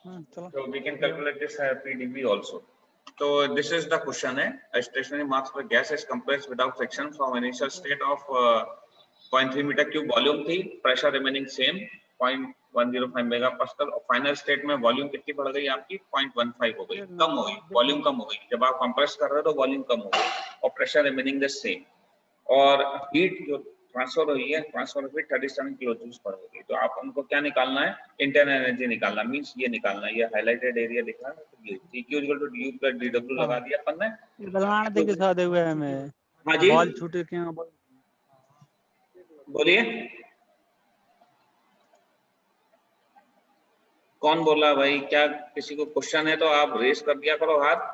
So we can calculate this PdV also. So this is the question है, a stationary mass per gas is compressed without friction from initial state of 0.3 meter cube volume थी, pressure remaining same 0.105 megapascal और final state में volume कितनी बढ़ गई आपकी 0.15 हो गई, कम हो गई, वॉल्यूम कम हो गई। जब आप कंप्रेस कर रहे हो तो वॉल्यूम कम हो गई और प्रेशर रिमेनिंग द सेम और हीट जो ट्रांसफर हुई है, ट्रांसफर हीट 37 किलो जूल पर होगी। तो आप उनको क्या निकालना है, इंटरनल एनर्जी निकालना, मींस ये निकालना है, ये हाइलाइटेड एरिया दिखा है, Q = du + dw लगा दिया अपन ने। गलवान के साथ हुए हमें हाँ जी बॉल छूटे के बोलिए, कौन बोला भाई? क्या किसी को क्वेश्चन है तो आप रेस कर दिया करो हाथ,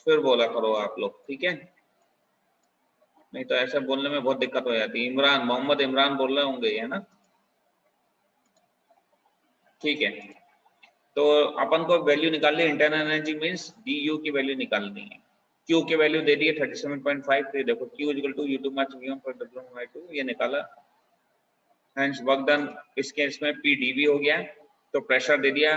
फिर बोला करो आप लोग, ठीक है? नहीं तो ऐसे बोलने में बहुत दिक्कत हो जाती है। इमरान, मोहम्मद इमरान बोल रहे होंगे, है ना? ठीक है, तो अपन को वैल्यू निकालनी है, इंटरनल एनर्जी मींस du की वैल्यू निकालनी है। Q की वैल्यू दे दी है 37.5, तो देखो Q = U2 / V1 + W/2, ये निकाला। हेंस वर्क डन इसके इसमें PdV हो गया, तो प्रेशर दे दिया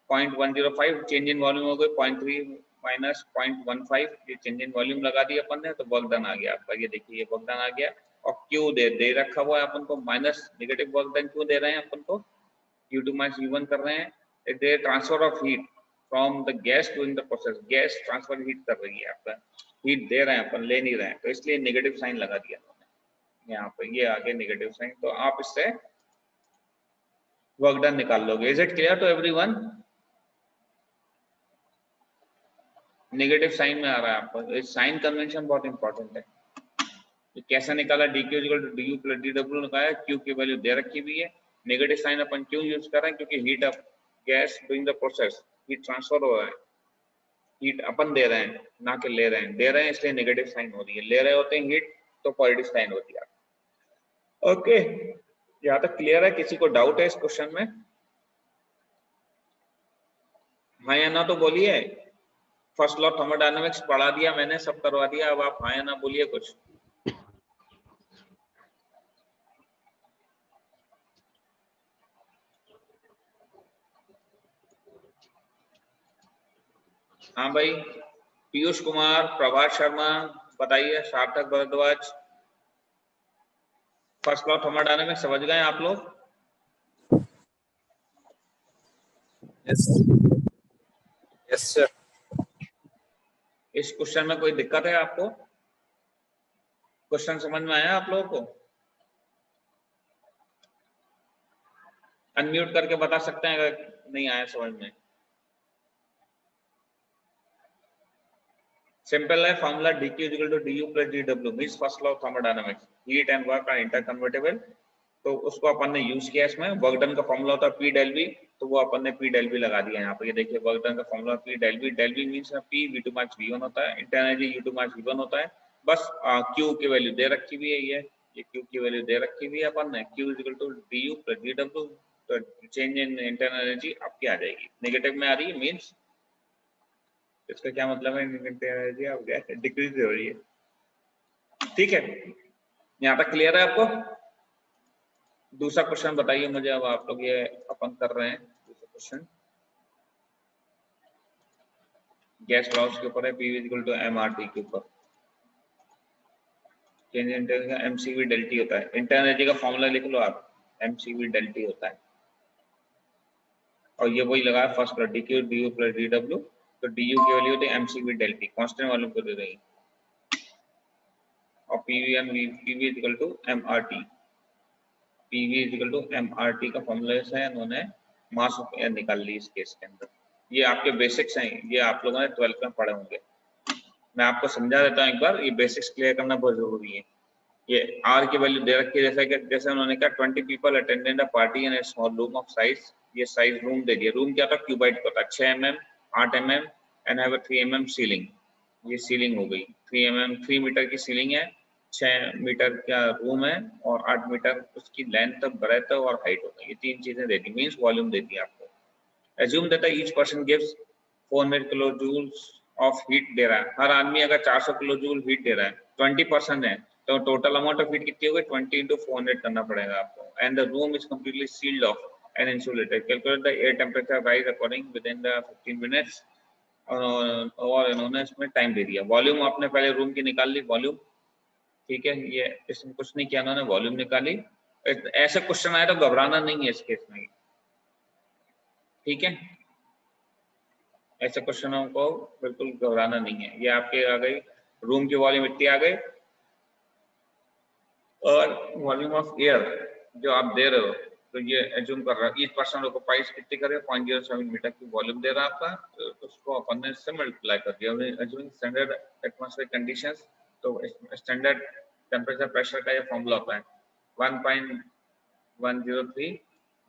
0.105, चेंज इन वॉल्यूम हो गई 0.3 माइनस 0.15, ये चेंज इन वॉल्यूम लगा दिया अपन ने, तो वर्क डन आ गया आपका। ये देखिए ये वर्क डन आ गया और Q दे रखा हुआ है अपन को माइनस, नेगेटिव वर्क डन क्यों दे रहे हैं अपन को, U2 / V1 कर रहे हैं, they transfer of heat from the gas doing the process, gas transfer heat कर रही है आपका, हीट दे रहे हैं अपन, ले नहीं रहे हैं, तो इसलिए नेगेटिव साइन लगा दिया यहाँ पे, ये आगे नेगेटिव साइन। तो आप इससे वर्क डन निकाल लोगे। Is it clear to everyone? Negative sign में आ रहा है आपको, साइन कन्वेंशन बहुत इंपॉर्टेंट है। ये कैसे निकाला, dq = du + dw निकाला, q की वैल्यू दे रखी हुई है, नेगेटिव साइन अपन क्यों यूज कर रहे हैं, क्योंकि heat of gas doing the process, heat transfer हो रहा है, हीट अपन दे रहे हैं ना कि ले रहे हैं, दे रहे हैं इसलिए नेगेटिव साइन हो रही है, ले रहे होते हैं हीट तो पॉजिटिव साइन होती है। ओके, यहाँ तक क्लियर है? किसी को डाउट है इस क्वेश्चन में? हाँ या ना तो बोलिए। फर्स्ट लॉ थर्मोडायनामिक्स पढ़ा दिया मैंने, सब करवा दिया, अब आप हाँ या ना बोलिए कुछ। हाँ भाई, पीयूष कुमार, प्रभात शर्मा, बताइए, सार्थक भरद्वाज, फर्स्ट लॉ थर्मोडायनामिक्स समझ गए आप लोग? Yes sir. इस क्वेश्चन में कोई दिक्कत है आपको? क्वेश्चन समझ में आया आप लोगों को? अनम्यूट करके बता सकते हैं अगर नहीं आया समझ में। सिंपल है formula, dq = du + dw means first law of thermodynamics, heat and work are interconvertible. तो उसको अपन ने यूज किया इसमें। वर्क डन का फॉर्मूला होता है P del V, तो वो अपन ने P del V लगा दिया यहाँ पे। ये देखिए वर्क डन का formula P del V, del V means P V2 / V1 होता है, इंटरनल एनर्जी U2 / V1 होता है। बस Q की वैल्यू दे रखी हुई है, ये Q की वैल्यू दे रखी हुई है अपन ने, Q = du + dw, तो चेंज इन इंटरनल एनर्जी आपकी आ जाएगी, नेगेटिव में आ रही है मींस इसका क्या मतलब है, नेगेटिव एनर्जी आप गैस डिक्रीज हो रही है। ठीक है, यहाँ तक क्लियर है आपको? दूसरा क्वेश्चन बताइए मुझे, अब आप लोग ये अपन कर रहे हैं दूसरा क्वेश्चन, गैस लॉस के ऊपर है, P = mRT के ऊपर। Change in mCV del T होता है, इंटरनल एनर्जी का फॉर्मूला लिख लो आप, mCV del T होता है, और ये वही लगा फर्स्ट पर dq du + dw, तो du की वैल्यू होती है mCV del T, constant volume को दे रही है, और PV = mRT, PV = mRT का फॉर्मूला है, उन्होंने मास ऑफ एयर निकाल ली इस केस के अंदर। ये आपके बेसिक्स हैं, ये आप लोगों ने 12th में पढ़े होंगे, मैं आपको समझा देता हूँ एक बार, ये बेसिक्स क्लियर करना बहुत जरूरी है। ये R की वैल्यू दे रखी है, जैसे उन्होंने कहा 20 people attended a party in a small room of size, ये साइज रूम दे दिया, रूम क्या था, क्यूबाइट का था, 6 mm 8 mm and have 3 mm ceiling, ये सीलिंग हो गई, 3 मीटर की सीलिंग है, 6 मीटर का रूम है और 8 मीटर उसकी लेंथ, ब्रेथ और हाइट हो गई, ये 3 चीजें दे दी, मींस वॉल्यूम दे दी आपको। Assume that each person gives 400 kilo joules of heat दे रहा है, हर आदमी अगर 400 किलो जूल हीट दे रहा है, 20% है, तो टोटल अमाउंट ऑफ हीट कितनी होगी, 20 × 400 करना पड़ेगा आपको। And the room is completely sealed off an insulator. Calculate the air temperature rise according within the 15 minutes. और इन्होंने इसमें टाइम दे दिया। वॉल्यूम आपने पहले रूम की निकाल ली, वॉल्यूम, ठीक है, ये इसमें कुछ नहीं किया उन्होंने, वॉल्यूम निकाली। ऐसे क्वेश्चन आए तो घबराना नहीं है इस केस में, ठीक है, ऐसे क्वेश्चनों को बिल्कुल घबराना नहीं है। ये आपके आ गई रूम की वॉल्यूम इतनी आ गई, और वॉल्यूम ऑफ एयर जो आप दे रहे हो, तो ये एज्यूम कर रहा है ईच पर्सन ऑक्युपाइज कितनी करे 0.07 मीटर की वॉल्यूम दे रहा है आपका, तो उसको अपन ने इससे मल्टीप्लाई कर दिया। एज्यूमिंग स्टैंडर्ड एटमॉस्फेरिक कंडीशंस, तो स्टैंडर्ड टेम्परेचर प्रेशर का ये फॉर्मूला होता है 1.103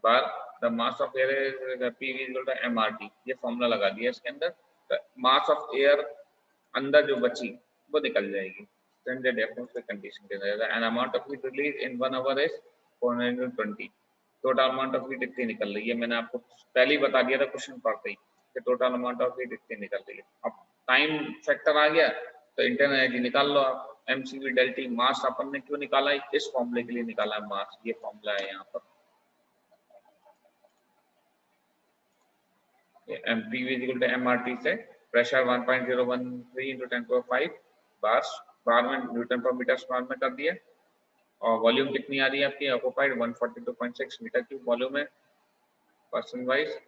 bar the mass of air P equal to MRT, ये फॉर्मूला लगा दिया इसके अंदर। तो मास ऑफ एयर अंदर जो बची वो निकल जाएगी। Standard atmospheric condition के अंदर an amount of heat released in 1 hour is 420, total amount of heat इतनी निकल रही है। मैंने आपको पहले ही बता दिया था क्वेश्चन पढ़ते ही कि टोटल अमाउंट ऑफ हीट इतनी निकल रही है। अब टाइम फैक्टर आ गया तो इंटरनल एनर्जी निकाल लो आप, mcv डेल्टी। मास अपन ने क्यों निकाला है, इस फॉर्मूले के लिए निकाला है मास, ये फॉर्मूला है यहाँ पर। mPV इक्वल टू MRT से प्रेशर 1.013 × 10⁵ बार में न्यूटन पर मीटर स्क्वायर में कर दिया। और वॉल्यूम कितनी आ रही है आपकी ऑक्युपाइड 142.6 मीटर क्यूब वॉल्यूम है पर्सन वाइज।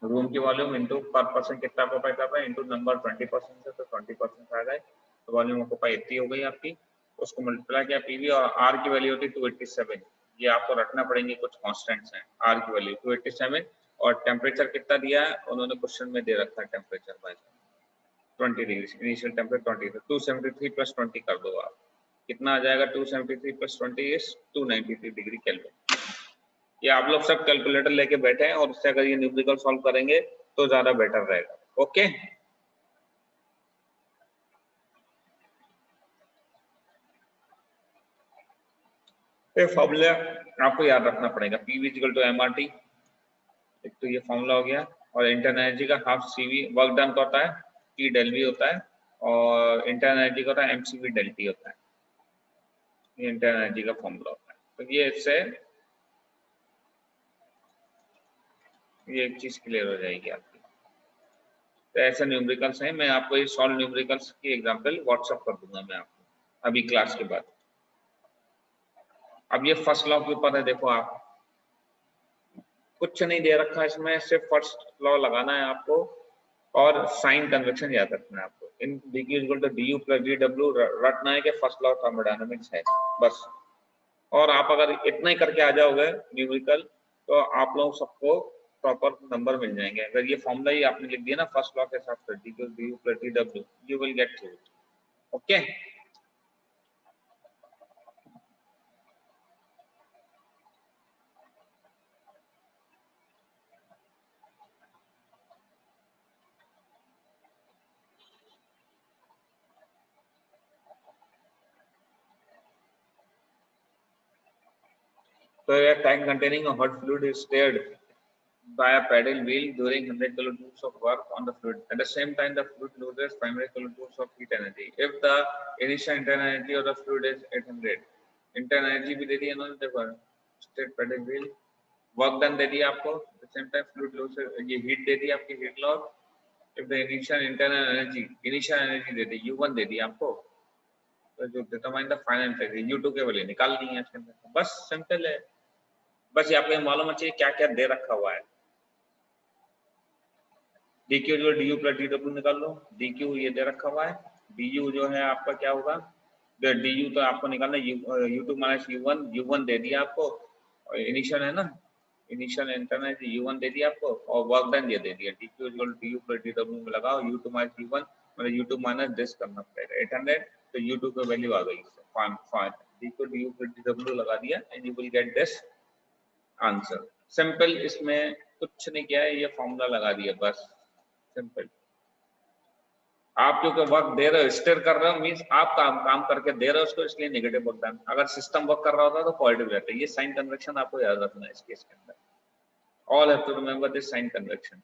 रूम की वॉल्यूम इनटू पर पर्सन कितना ऑक्युपाई कर रहा है इनटू नंबर 20% से, तो 20% आ गए, तो वॉल्यूम ऑक्युपाई इतनी हो गई आपकी। उसको मल्टीप्लाई किया पीवी, और आर की वैल्यू होती है 287। ये आपको रखना पड़ेंगे, कुछ कांस्टेंट्स हैं। आर की वैल्यू 287, और टेम्परेचर कितना दिया है उन्होंने क्वेश्चन में दे रखा है temperature by 20 degree, initial temperature 20, तो 273 + 20 कर दो आप, कितना आ जाएगा 273 + 20 इज 293 डिग्री केल्विन। ये आप लोग सब कैलकुलेटर लेके बैठे हैं, और उससे अगर ये न्यूमेरिकल सॉल्व करेंगे तो ज्यादा बेटर रहेगा। ओके, ये फॉर्मूला आपको याद रखना पड़ेगा। पीवी इक्वल टू MRT, एक तो ये फॉर्मूला हो गया, और इंटरनल एनर्जी का हाफ CV वर्क डन का होता है, T डेल V होता है, और इंटरनल एनर्जी का होता है mcv डेल T होता है। ये इंटरनल एनर्जी का फॉर्मूला होता है। तो ये इससे ये एक चीज क्लियर हो जाएगी आपकी। तो ऐसे न्यूमेरिकल्स हैं, मैं आपको ये सॉल्व न्यूमेरिकल्स की एग्जांपल व्हाट्सएप कर दूंगा मैं आपको अभी क्लास के बाद। अब ये फर्स्ट लॉ के ऊपर है, देखो आप कुछ नहीं दे रखा इसमें, सिर्फ फर्स्ट लॉ लगाना है आपको, और साइन कन्वेक्शन याद रखना है आपको। In dq equal to du + dw रटना है कि फर्स्ट लॉ थर्मोडायनामिक्स है बस। और आप अगर इतना ही करके आ जाओगे न्यूमेरिकल, तो आप लोग सबको प्रॉपर नंबर मिल जाएंगे। अगर ये फॉर्मूला ही आपने लिख दिया ना फर्स्ट लॉ के हिसाब से, dq du + dw, you will get through. Okay, so a tank containing a hot fluid is steered by a paddle wheel during 100 kilojoules of work on the fluid. At the same time, the fluid loses 500 kilojoules of heat energy. If the initial internal energy of the fluid is 800, internal energy भी दे दी इन्होंने, देखो state paddle wheel, work done they दिया आपको, at the same time fluid loses, ये heat दे दी आपकी, heat loss. If the initial internal energy they the U1 दे दी आपको, तो जो determine the final energy U2 के वैल्यू निकालनी है इसके अंदर, बस सिंपल है। बस ये आपको मालूम होना चाहिए क्या क्या दे रखा हुआ है। dq जो du + dw निकाल लो, dq ये दे रखा हुआ है, du जो है आपका क्या होगा, du तो आपको निकालना u2 - u1 दे दिया आपको, और इनिशियल है ना, इनिशियल इंटरनल u1 दे दिया आपको, और वर्क डन ये दे दिया। dq du + dw में लगाओ u2 - u1, मतलब u2 माइनस दिस करना पड़ेगा 800, तो u2 की वैल्यू आ गई 5 dq du + dw लगा दिया, and you will get this answer. Simple, इसमें कुछ नहीं किया है, ये फॉर्मूला लगा दिया बस, सिंपल। आप क्योंकि वर्क दे रहे हो, स्टेयर कर रहे हो, मींस आप काम करके दे रहे हो उसको, इसलिए नेगेटिव वर्क डन। अगर सिस्टम वर्क कर रहा होता तो पॉजिटिव रहता है। ये साइन कन्वेक्शन आपको याद रखना है इस केस के अंदर। All have to remember this sign convention.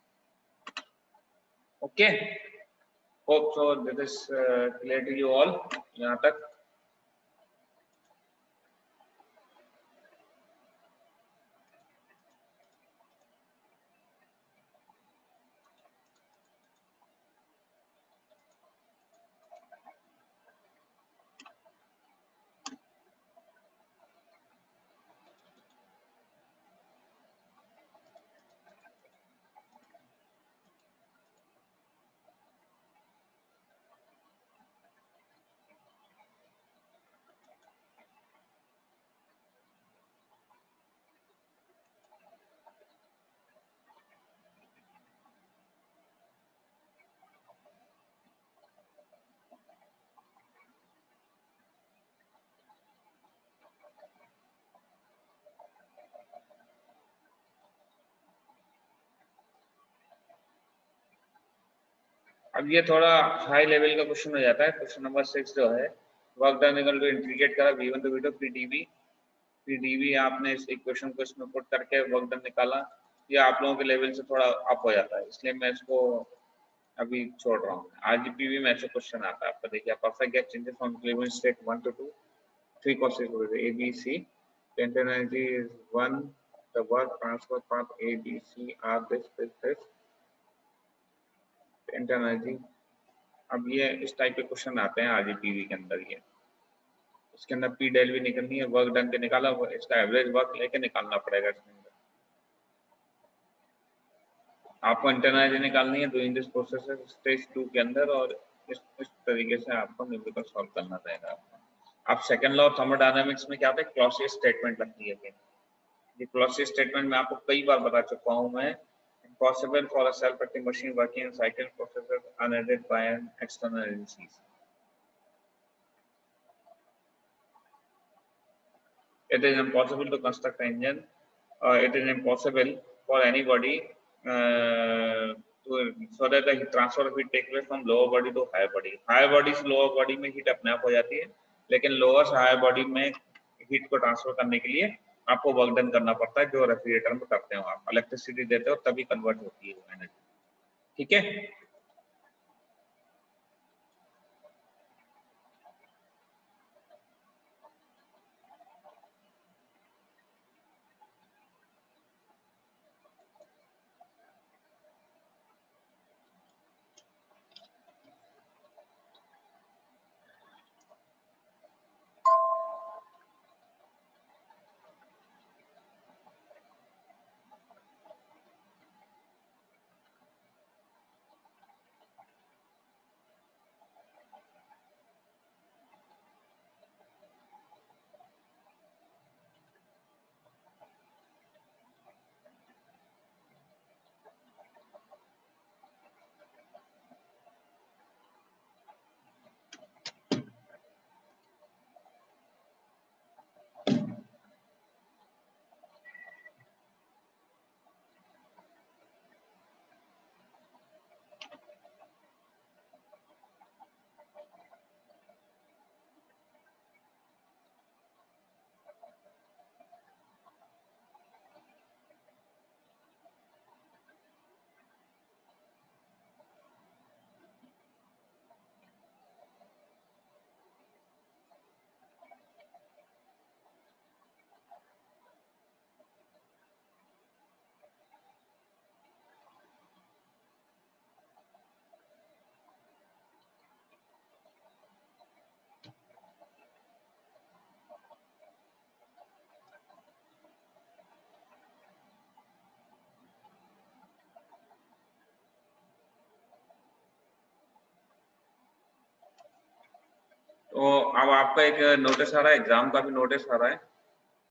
Okay, hope so this is clear to you all यहाँ तक। अब ये थोड़ा हाई लेवल का क्वेश्चन हो जाता है। क्वेश्चन नंबर 6 जो है, work done equal to integrate करा v1 to v2 pdv आपने इस इक्वेशन को इसमें पुट करके वर्क डन निकाला। ये आप लोगों के लेवल से थोड़ा अप हो जाता है, इसलिए मैं इसको अभी छोड़ रहा हूँ। RGPV में ऐसे क्वेश्चन आता है आपका, देखिए perfect gate changes from equilibrium state 1 to 2 3 causes A B C the energy is 1 the work transfer path A B C are this energy. अब ये इस टाइप के क्वेश्चन आते हैं RGPV के अंदर। ये इसके अंदर P डेल भी निकलनी है, वर्क डन के निकाला, इसका एवरेज वर्क लेके निकालना पड़ेगा इसके अंदर। आपको एनर्जी निकालनी है डूइंग दिस प्रोसेस स्टेज 2 के अंदर, और इस तरीके से आपको न्यूमेरिकल सॉल्व करना रहेगा आपको। अब सेकंड लॉ ऑफ थर्मोडायनामिक्स में क्या होता है, क्लॉसियस स्टेटमेंट लगती है। ये क्लॉसियस स्टेटमेंट में आपको कई बार बता चुका हूं मैं। Impossible for a self-acting machine working in cycle processes unaided by an external agencies. It is impossible to construct an engine. It is impossible for anybody so that the heat transfer of heat take place from lower body to higher body. Higher body से lower body में heat अपने आप हो जाती है, लेकिन lower से higher body में heat को transfer करने के लिए आपको वर्क डन करना पड़ता है, जो रेफ्रिजरेटर में करते हो आप। इलेक्ट्रिसिटी देते हो तभी कन्वर्ट होती है वो एनर्जी। ठीक है, तो अब आपका एक नोटिस आ रहा है, एग्जाम का भी नोटिस आ रहा है।